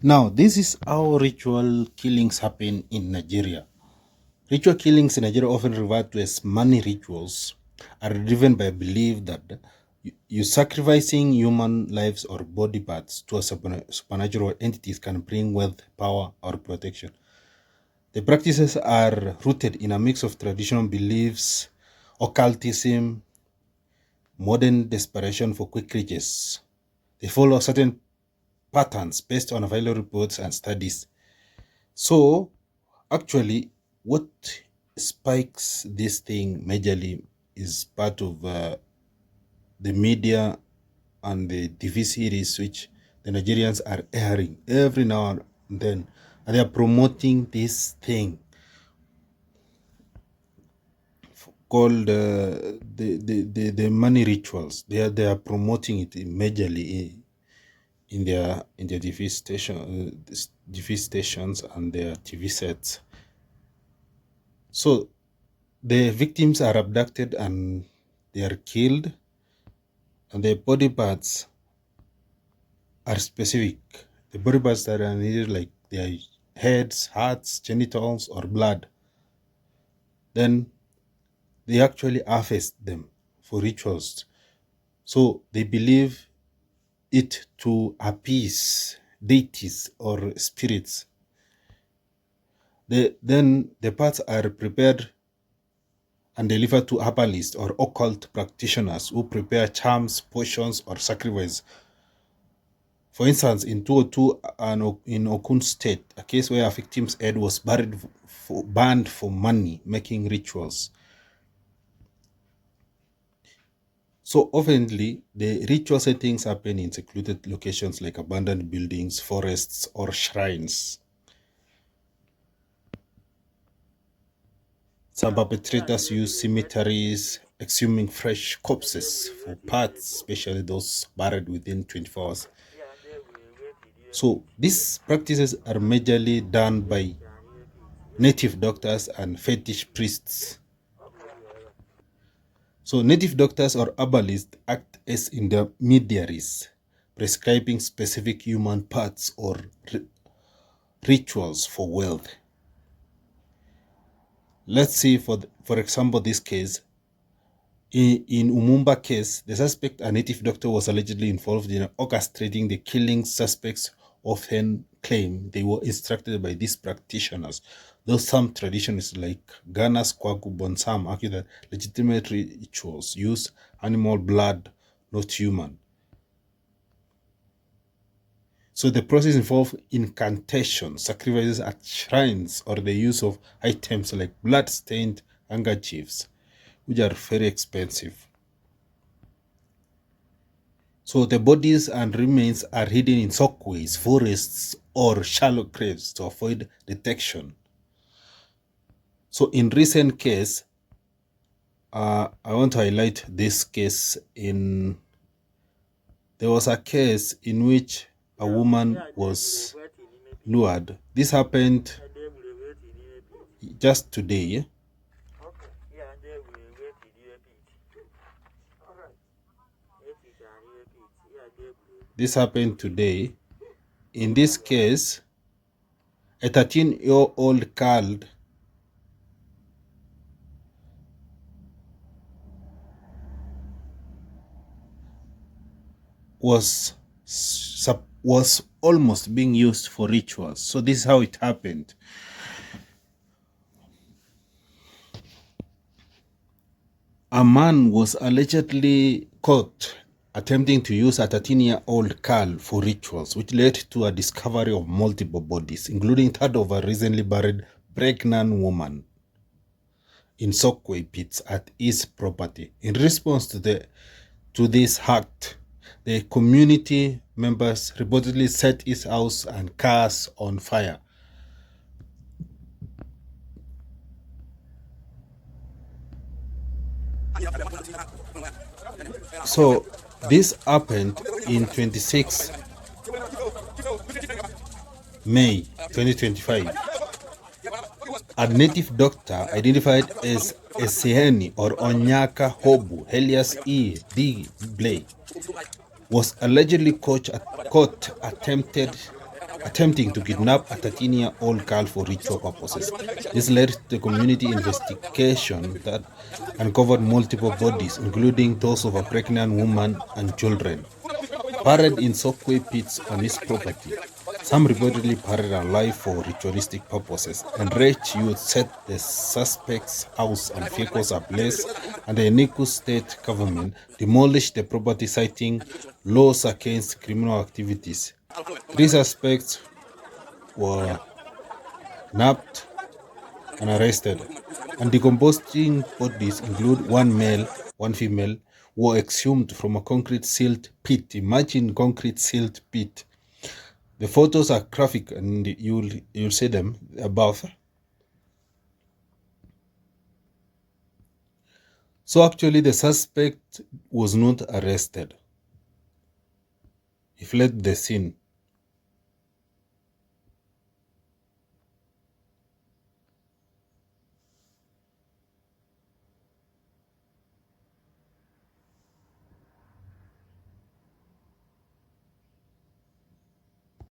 Now, this is how ritual killings happen in Nigeria. Ritual killings in Nigeria, often referred to as money rituals, are driven by a belief that you sacrificing human lives or body parts to a supernatural entities can bring wealth, power, or protection. The practices are rooted in a mix of traditional beliefs, occultism, modern desperation for quick riches. They follow certain patterns based on available reports and studies. So, actually, what spikes this thing majorly is part of the media and the TV series which the Nigerians are airing every now and then, and they are promoting this thing called the money rituals. They are promoting it majorly in their TV stations and their TV sets. So the victims are abducted and they are killed, and their body parts are specific. The body parts that are needed, like their heads, hearts, genitals, or blood. Then they actually harvest them for rituals. So they believe it to appease deities or spirits. Then the parts are prepared and delivered to herbalists or occult practitioners who prepare charms, potions, or sacrifice. For instance, in 2002, in Okun State, a case where a victim's head was burned for money making rituals. So oftenly, the ritual settings happen in secluded locations like abandoned buildings, forests, or shrines. Some perpetrators use cemeteries, exhuming fresh corpses for parts, especially those buried within 24 hours. So these practices are majorly done by native doctors and fetish priests. So native doctors or herbalists act as intermediaries, prescribing specific human parts or rituals for wealth. Let's see, for example, this case. In Umumba case, the suspect, a native doctor, was allegedly involved in orchestrating the killing. Suspects often claim they were instructed by these practitioners, though some traditions like Ghana's Kwaku Bonsam argue that legitimate rituals use animal blood, not human. So the process involves incantation, sacrifices at shrines, or the use of items like blood-stained handkerchiefs, which are very expensive. So the bodies and remains are hidden in sockways, forests, or shallow graves to avoid detection. So in recent case, I want to highlight this case. There was a case in which a woman was lured. This happened just today. This happened today. In this case, a 13-year-old girl was almost being used for rituals. So this is how it happened. A man was allegedly caught attempting to use a 13-year-old girl for rituals, which led to a discovery of multiple bodies, including that of a recently buried pregnant woman in Sockway pits at his property. In response to this act, the community members reportedly set his house and cars on fire. So this happened in 26 May 2025. A native doctor identified as Eseheni or Onyaka Hobu, alias E. D. Blake, was allegedly caught attempted attempting to kidnap a 13-year-old girl for ritual purposes. This led to a community investigation that uncovered multiple bodies, including those of a pregnant woman and children, buried in subway pits on his property. Some reportedly buried alive for ritualistic purposes. Enraged youth set the suspect's house and vehicles ablaze, and the Enugu state government demolished the property, citing laws against criminal activities. 3 suspects were nabbed and arrested, and decomposing bodies include 1 male, 1 female, were exhumed from a concrete sealed pit. Imagine concrete sealed pit. The photos are graphic, and you'll see them above. So actually, the suspect was not arrested. He fled the scene.